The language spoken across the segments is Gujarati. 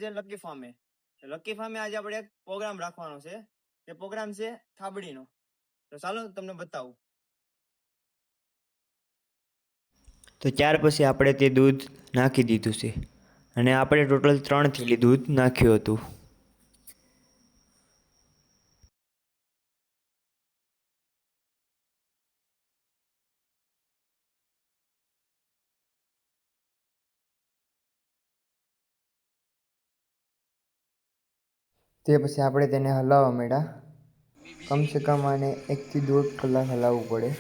જે લકી ફાર્મે. લકી ફાર્મે આજે આપણે એક પ્રોગ્રામ રાખવાનો છે. તે પ્રોગ્રામ છે થાબડીનો. તો ચાલો તમને બતાવું. તો ત્યાર પછી આપણે તે દૂધ નાખી દીધું છે અને આપણે ટોટલ 3 થેલી દૂધ નાખ્યું હતું. તે પછી આપણે તેને હલાવવા માંડ્યા. કમસે કમ આને 1 થી 1.5 કલાક હલાવવું પડે.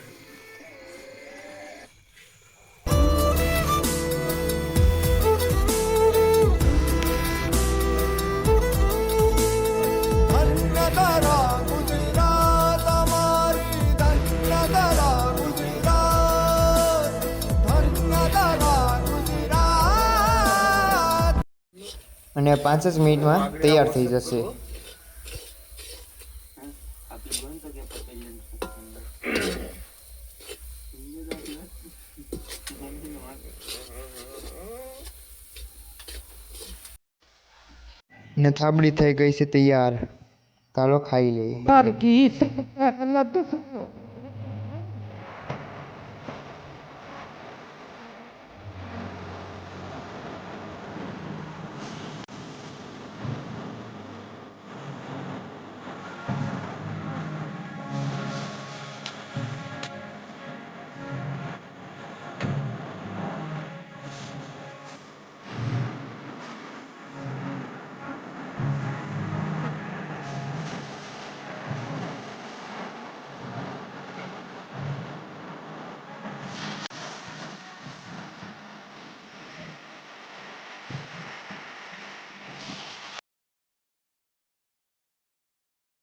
અને 5 જ મિનિટમાં તૈયાર થઈ જશે. ને થાબડી થઈ ગઈ છે તૈયાર. ચાલો ખાઈ લઈએ.